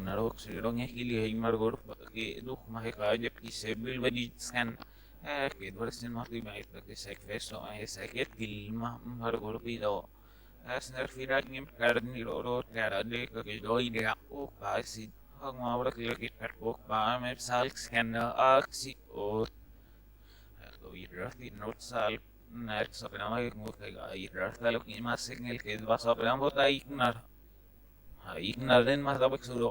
naroksidong hili margor ke du mahikaje kisebil badi scan ke dwarsin mahti bait ke sek festo ay seket gilma margor pido asner firak nim karni ro tarade ke doi de o pasi hang mawra ke per pa me sal scan aksi o lo irati not sal nek sapna mo ke irata lo ki masengel ke basapna bota ignar ignarin más da suro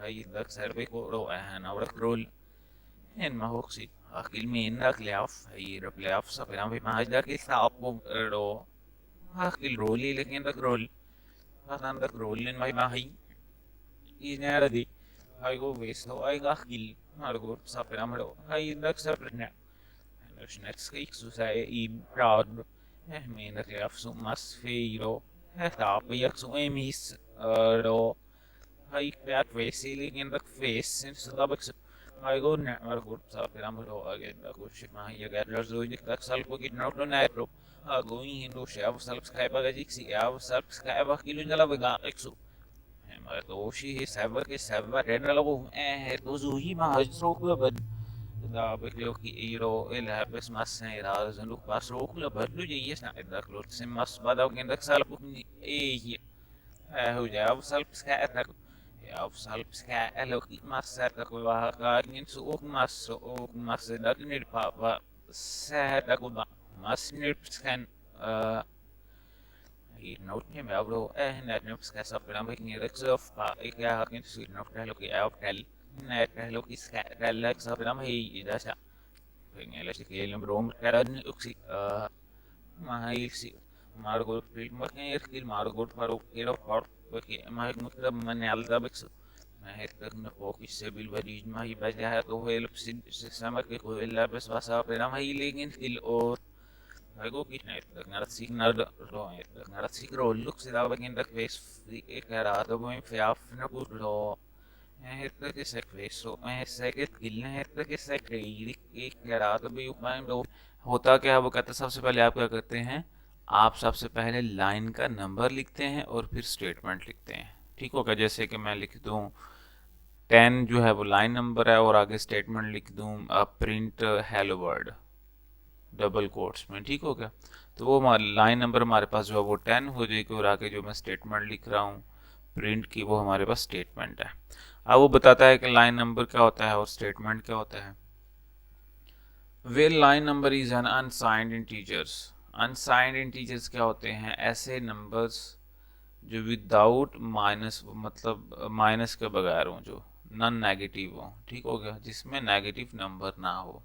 hay dak serve ko ro han awra rol en ma hoxi akil min dak leaf hay ro leaf sa pera vi ma dak sa apo ro akil roli lekin dak rol hasan dak rolin mai ma hay inera di hay go ves ho ay akil margo sa pera ro hay dak sa pera snack skik su sa I proud min dak leaf su mas feiro ta yak su emis ro hay kaya feeling in the face and so that I go never good sa pinamalo again ako si mahiya gadlar so yung taksal ko gitna ko na ito going into siya subscribe agad si ya subscribe kilo na lang exo ma to si sabar ke sabar ren na ko to zuhi ma hajro ko bad da beklo ki iro el habes mas na ira so look pas ro ko bad lo yes na da klot sim mas badaw ken taksal ko ni ho ja subscribe auf salpska eloki masata ko kagin suok mas datin papa seta ko ba mas nirpskan I note ni mabro net nirpska sa pala making of pa ikya hakin su note loki out tel net loki ska relax sa pala mai ida sa pengela si kailan bro karan uksi mahal si margot film making skill margot paro kilo por porque mais muita manual da bexo mas na focus se bil badid mai baja to help sama ke ko illa bes wasa pera mai lingin il o algo kit na ngarat signal ro ngarat sigro look se da bagin da face ekara to mo fiaf na ko ro hetta ke sek so se ke skill na hetta के sek एक करा तो भी उपाय होता क्या है वो कहते सबसे पहले आप क्या करते हैं आप सबसे पहले लाइन का नंबर लिखते हैं और फिर स्टेटमेंट लिखते हैं ठीक होगा जैसे कि मैं लिख दूं 10 जो है वो लाइन नंबर है और आगे स्टेटमेंट लिख दूं print hello world double quotes में ठीक हो गया तो वो लाइन नंबर हमारे पास जो है वो 10 हो जाएगी और आगे जो मैं स्टेटमेंट लिख रहा हूँ प्रिंट की वो हमारे पास स्टेटमेंट है अब वो बताता है कि लाइन नंबर क्या होता है और स्टेटमेंट क्या होता है well line number is an unsigned integers unsigned integers क्या होते हैं ऐसे नंबर्स जो विदाउट माइनस मतलब माइनस के बगैर हो जो नॉन नेगेटिव हो ठीक हो गया जिसमें नेगेटिव नंबर ना हो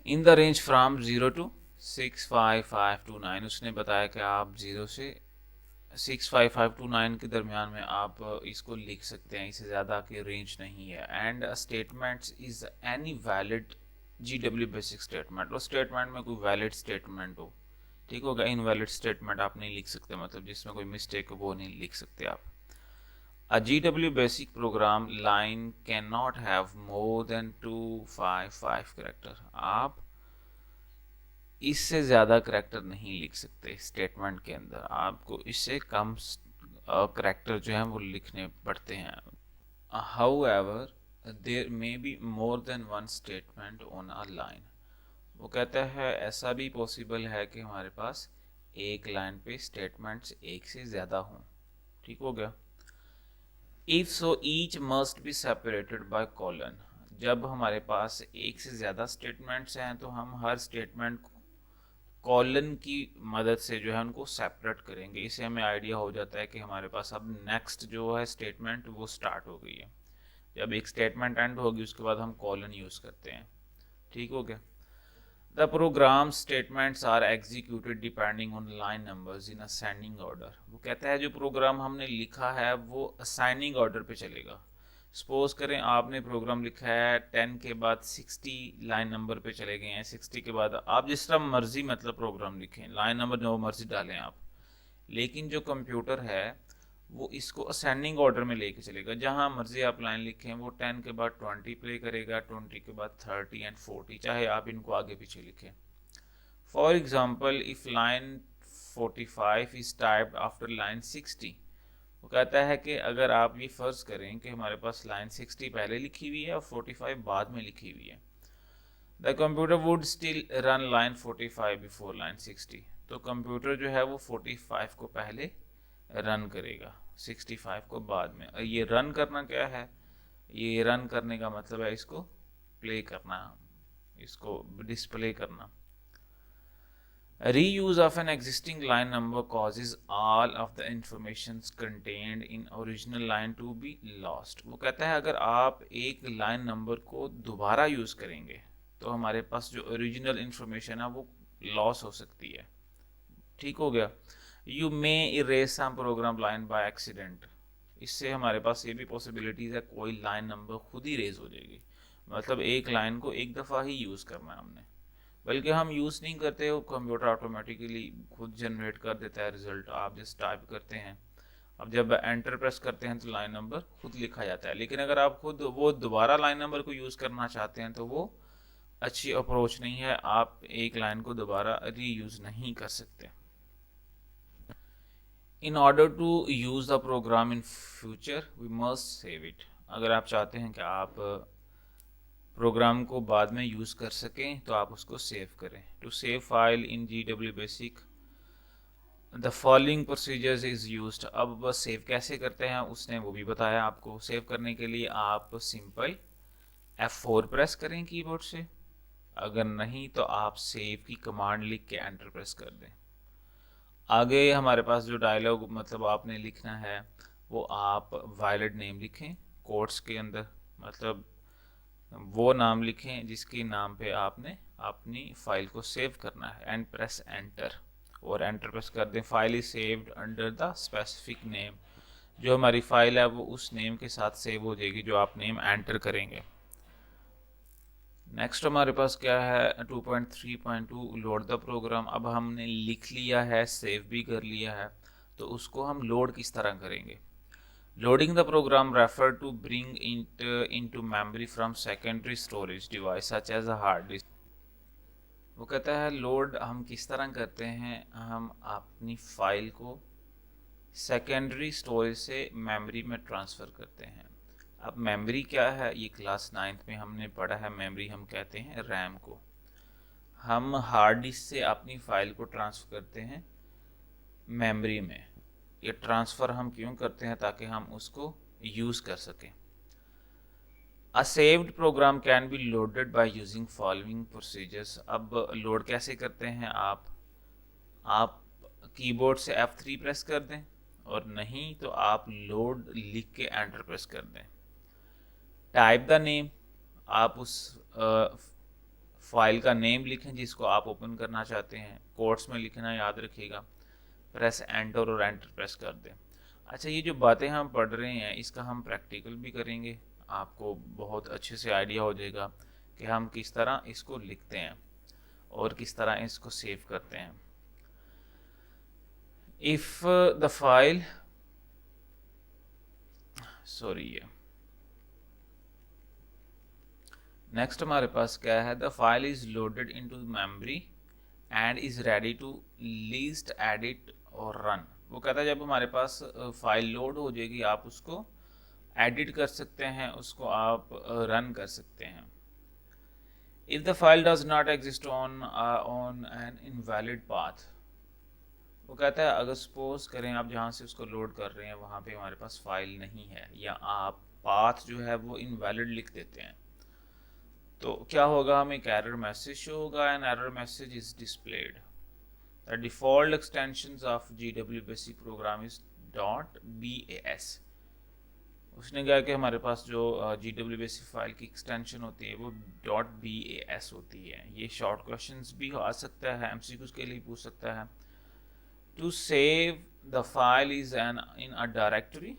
in the range from 0 to 65529 उसने बताया कि आप 0 से 65529 के दरमियान में आप इसको लिख सकते हैं इससे ज़्यादा की रेंज नहीं है and statements is any valid GW basic statement और स्टेटमेंट में कोई वैलिड स्टेटमेंट हो ठीक होगा इनवैलिड स्टेटमेंट आप नहीं लिख सकते मतलब जिसमें कोई मिस्टेक हो वो नहीं लिख सकते आप A GW basic program line cannot have more than 255 character आप इससे ज़्यादा करैक्टर नहीं लिख सकते स्टेटमेंट के अंदर आपको इससे कम करैक्टर जो है वो लिखने पड़ते हैं However, there may be more than one statement on a line. वो कहता है ऐसा भी पॉसिबल है कि हमारे पास एक लाइन पे स्टेटमेंट्स एक से ज़्यादा हों ठीक हो गया if so each must be separated by colon जब हमारे पास एक से ज़्यादा स्टेटमेंट्स हैं तो हम हर स्टेटमेंट कॉलन की मदद से जो है उनको सेपरेट करेंगे इससे हमें आइडिया हो जाता है कि हमारे पास अब नेक्स्ट जो है स्टेटमेंट वो स्टार्ट हो गई है जब एक स्टेटमेंट एंड होगी उसके बाद हम कॉलन यूज़ करते हैं ठीक हो गया the program statements are executed depending on line numbers in ascending order वो कहता है जो प्रोग्राम हमने लिखा है वो असाइनिंग ऑर्डर पे चलेगा सपोज करें आपने प्रोग्राम लिखा है 10 के बाद 60 लाइन नंबर पे चले गए हैं 60 के बाद आप जिस तरह मर्जी मतलब प्रोग्राम लिखें लाइन नंबर जो मर्जी डालें आप लेकिन जो कंप्यूटर है वो इसको असेंडिंग ऑर्डर में लेके चलेगा जहां मर्जी आप लाइन लिखें वो 10 के बाद 20 प्ले करेगा 20 के बाद 30 एंड 40 चाहे आप इनको आगे पीछे लिखें for example if line 45 is typed after line 60 वो कहता है कि अगर आप ये फ़र्ज़ करें कि हमारे पास लाइन 60 पहले लिखी हुई है और 45 बाद में लिखी हुई है, the computer would still run line 45 before line 60। तो कंप्यूटर जो है वो 45 को पहले रन करेगा, 65 को बाद में। और ये रन करना क्या है, ये रन करने का मतलब है इसको प्ले करना, इसको डिस्प्ले करना। Reuse of an existing line number causes all of the informations contained in original line to be lost। वो कहता है अगर आप एक लाइन नंबर को दोबारा यूज़ करेंगे तो हमारे पास जो ओरिजिनल इंफॉर्मेशन है वो लॉस हो सकती है। ठीक हो गया। You may erase some program line by accident. इससे हमारे पास ये भी पॉसिबिलिटीज़ है कोई लाइन नंबर खुद ही रेज हो जाएगी, मतलब एक लाइन को एक दफ़ा ही यूज़ करना है हमने, बल्कि हम यूज़ नहीं करते हो, कंप्यूटर ऑटोमेटिकली खुद जनरेट कर देता है रिजल्ट। आप जस्ट टाइप करते हैं, अब जब एंटर प्रेस करते हैं तो लाइन नंबर खुद लिखा जाता है। लेकिन अगर आप खुद वो दोबारा लाइन नंबर को यूज़ करना चाहते हैं तो वो अच्छी अप्रोच नहीं है, आप एक लाइन को दोबारा रीयूज़ नहीं कर सकते। In order to use the program in future we must save it. अगर आप चाहते हैं कि आप प्रोग्राम को बाद में यूज़ कर सकें तो आप उसको सेव करें। To save file in GW basic the following procedures is used. अब बस सेव कैसे करते हैं उसने वो भी बताया आपको। सेव करने के लिए आप सिंपल F4 प्रेस करें कीबोर्ड से, अगर नहीं तो आप सेव की कमांड लिख के एंटर प्रेस कर दें। आगे हमारे पास जो डायलॉग मतलब आपने लिखना है वो आप वायलेट नेम लिखें कोट्स के अंदर, मतलब वो नाम लिखें जिसके नाम पे आपने अपनी फाइल को सेव करना है, एंड प्रेस एंटर, और एंटर प्रेस कर दें। File is saved under the specific name. जो हमारी फाइल है वो उस नेम के साथ सेव हो जाएगी जो आप नेम एंटर करेंगे। नेक्स्ट हमारे पास क्या है 2.3.2 लोड द प्रोग्राम। अब हमने लिख लिया है, सेव भी कर लिया है, तो उसको हम लोड किस तरह करेंगे। Loading the program refer to bring it into memory from secondary storage device such as a hard disk। वो कहता है लोड हम किस तरह करते हैं, हम अपनी फाइल को सेकेंडरी स्टोरेज से मेमोरी में ट्रांसफ़र करते हैं। अब मेमोरी क्या है, ये क्लास 9th में हमने पढ़ा है, मेमोरी हम कहते हैं रैम को। हम हार्ड डिस्क से अपनी फाइल को ट्रांसफ़र करते हैं मेमोरी में। ये ट्रांसफ़र हम क्यों करते हैं, ताकि हम उसको यूज़ कर सकें। A saved program can be loaded by using following procedures. अब लोड कैसे करते हैं, आप कीबोर्ड से F3 प्रेस कर दें, और नहीं तो आप लोड लिख के एंटर प्रेस कर दें। टाइप द नेम, आप उस फाइल का नेम लिखें जिसको आप ओपन करना चाहते हैं, कोट्स में लिखना याद रखिएगा। प्रेस एंटर और एंटर प्रेस कर दें। अच्छा, ये जो बातें हम पढ़ रहे हैं इसका हम प्रैक्टिकल भी करेंगे, आपको बहुत अच्छे से आइडिया हो जाएगा कि हम किस तरह इसको लिखते हैं और किस तरह इसको सेव करते हैं। इफ द फाइल नेक्स्ट हमारे पास क्या है, the file is loaded into memory and is ready to list edit और रन। वो कहता है जब हमारे पास फाइल लोड हो जाएगी आप उसको एडिट कर सकते हैं, उसको आप रन कर सकते हैं। If the file does not exist on an invalid path. वो कहता है अगर सपोज करें आप जहाँ से उसको लोड कर रहे हैं वहाँ पे हमारे पास फाइल नहीं है, या आप पाथ जो है वो इनवैलिड लिख देते हैं, तो क्या होगा, हमें एक एरर मैसेज शो होगा, and error message is displayed. The default extensions of GW basic program is .bas। उसने कहा कि हमारे पास जो GW basic फाइल की एक्सटेंशन होती है वो .bas होती है। ये शॉर्ट क्वेश्चंस भी आ सकता है, MCQs के लिए पूछ सकता है। To save the file is an in a directory.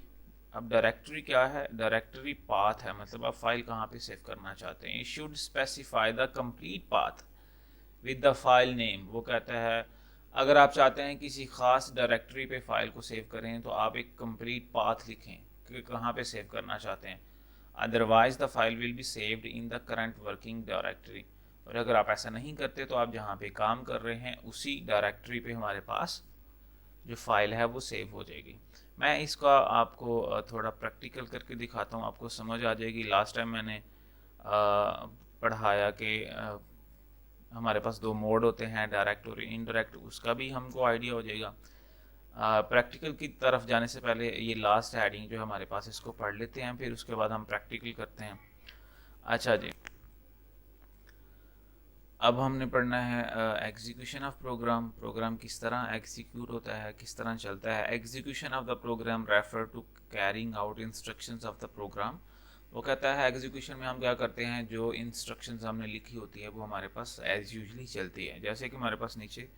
अब डायरेक्टरी क्या है, डायरेक्टरी पाथ है, मतलब आप फाइल कहाँ पे सेव करना चाहते हैं। You should specify the complete path with the file name. वो कहता है अगर आप चाहते हैं किसी खास डायरेक्टरी पे फाइल को सेव करें तो आप एक कंप्लीट पाथ लिखें कि कहाँ पे सेव करना चाहते हैं, otherwise the file will be saved in the current working directory. और अगर आप ऐसा नहीं करते तो आप जहाँ पे काम कर रहे हैं उसी डायरेक्टरी पे हमारे पास जो फाइल है वो सेव हो जाएगी। मैं इसका आपको थोड़ा प्रैक्टिकल करके दिखाता हूँ, आपको समझ आ जाएगी। लास्ट टाइम मैंने पढ़ाया कि हमारे पास दो मोड होते हैं, डायरेक्ट और इनडायरेक्ट, उसका भी हमको आइडिया हो जाएगा। प्रैक्टिकल की तरफ जाने से पहले ये लास्ट हेडिंग जो हमारे पास, इसको पढ़ लेते हैं, फिर उसके बाद हम प्रैक्टिकल करते हैं। अच्छा जी, अब हमने पढ़ना है एग्जीक्यूशन ऑफ प्रोग्राम। प्रोग्राम किस तरह एग्जीक्यूट होता है, किस तरह चलता है। Execution of the program refer to carrying out instructions of the program. वो कहता है एग्जीक्यूशन में हम क्या करते हैं, जो इंस्ट्रक्शंस हमने लिखी होती है वो हमारे पास एज यूजली चलती है। जैसे कि हमारे पास नीचे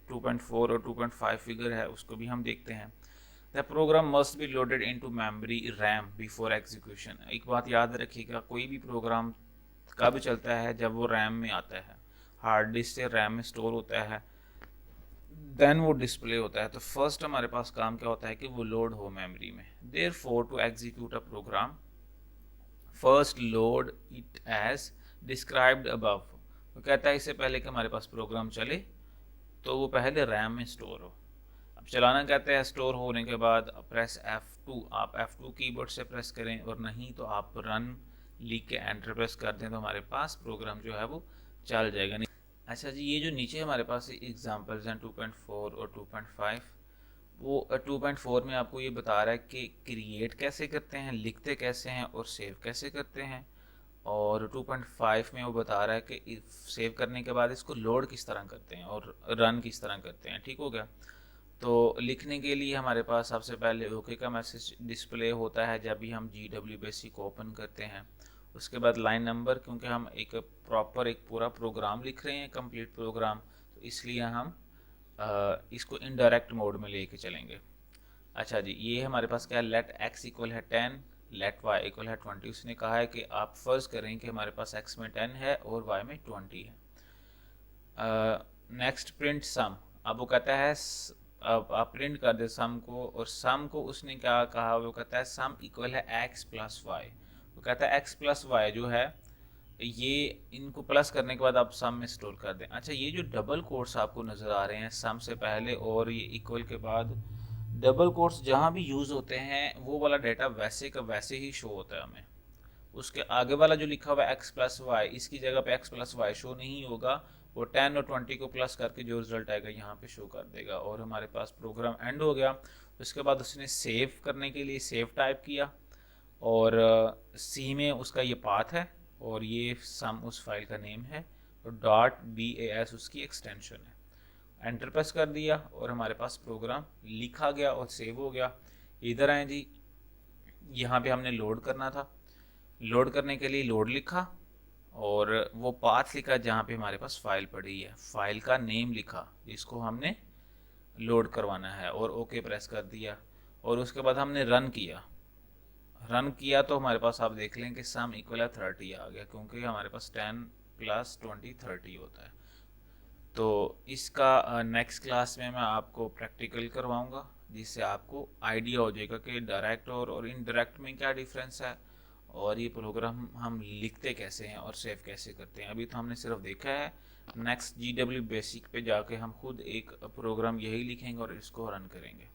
2.4 और 2.5 फिगर है, उसको भी हम देखते हैं। The program must be loaded into memory RAM before execution. एक बात याद रखिएगा, कोई भी प्रोग्राम कब चलता है, जब वो रैम में आता है, हार्ड डिस्क से रैम में स्टोर होता है, देन वो डिस्प्ले होता है। तो फर्स्ट हमारे पास काम क्या होता है कि वो लोड हो मेमोरी में। Therefore to execute a program first load it as described above. वो कहता है इससे पहले कि हमारे पास प्रोग्राम चले तो वो पहले रैम में स्टोर हो। अब चलाना कहते हैं, स्टोर होने के बाद प्रेस F2। आप F2 कीबोर्ड से प्रेस करें, और नहीं तो आप रन लिख के एंटर प्रेस कर दें तो हमारे पास प्रोग्राम जो है वो चल जाएगा। अच्छा जी, ये जो नीचे हमारे पास एग्जांपल्स हैं 2.4 और 2.5, वो 2.4 में आपको ये बता रहा है कि क्रिएट कैसे करते हैं, लिखते कैसे हैं और सेव कैसे करते हैं। और 2.5 में वो बता रहा है कि सेव करने के बाद इसको लोड किस तरह करते हैं और रन किस तरह करते हैं। ठीक हो गया। तो लिखने के लिए हमारे पास सबसे पहले ओके का मैसेज डिस्प्ले होता है जब भी हम GW बेसिक ओपन करते हैं। उसके बाद लाइन नंबर, क्योंकि हम एक प्रॉपर एक पूरा प्रोग्राम लिख रहे हैं, कंप्लीट प्रोग्राम, तो इसलिए हम इसको इनडायरेक्ट मोड में लेके चलेंगे। अच्छा जी, ये हमारे पास क्या है, लेट x इक्वल है 10, लेट y इक्वल है 20। उसने कहा है कि आप फर्ज करें कि हमारे पास x में 10 है और y में 20 है। नेक्स्ट प्रिंट सम। अब वो कहता है अब आप प्रिंट कर दे सम को, और सम को उसने क्या कहा, वो कहता है सम इक्वल है x प्लस वाई। वो कहता है x प्लस वाई जो है, ये इनको प्लस करने के बाद आप सम में स्टोर कर दें। अच्छा, ये जो डबल कोट्स आपको नज़र आ रहे हैं सम से पहले और ये इक्वल के बाद, डबल कोट्स जहाँ भी यूज़ होते हैं वो वाला डाटा वैसे का वैसे ही शो होता है हमें। उसके आगे वाला जो लिखा हुआ है एक्स प्लस वाई, इसकी जगह पे एक्स प्लस वाई शो नहीं होगा। वो 10 और 20 को प्लस करके जो रिजल्ट आएगा यहाँ पे शो कर देगा, और हमारे पास प्रोग्राम एंड हो गया। उसके बाद उसने सेव करने के लिए सेव टाइप किया, और सी में उसका ये पाथ है, और ये सम उस फाइल का नेम है, और .bas उसकी एक्सटेंशन है। एंटर प्रेस कर दिया और हमारे पास प्रोग्राम लिखा गया और सेव हो गया। इधर आए जी, यहाँ पे हमने लोड करना था। लोड करने के लिए लोड लिखा और वो पाथ लिखा जहाँ पे हमारे पास फाइल पड़ी है, फाइल का नेम लिखा जिसको हमने लोड करवाना है, और ओके प्रेस कर दिया। और उसके बाद हमने रन किया। रन किया तो हमारे पास आप देख लें कि सम इक्वल है 30 आ गया, क्योंकि हमारे पास 10 प्लस 20 30 होता है। तो इसका नेक्स्ट क्लास में मैं आपको प्रैक्टिकल करवाऊंगा, जिससे आपको आइडिया हो जाएगा कि डायरेक्ट और इनडायरेक्ट में क्या डिफरेंस है, और ये प्रोग्राम हम लिखते कैसे हैं और सेव कैसे करते हैं। अभी तो हमने सिर्फ देखा है। नेक्स्ट GW बेसिक पे जाके हम खुद एक प्रोग्राम यही लिखेंगे और इसको रन करेंगे।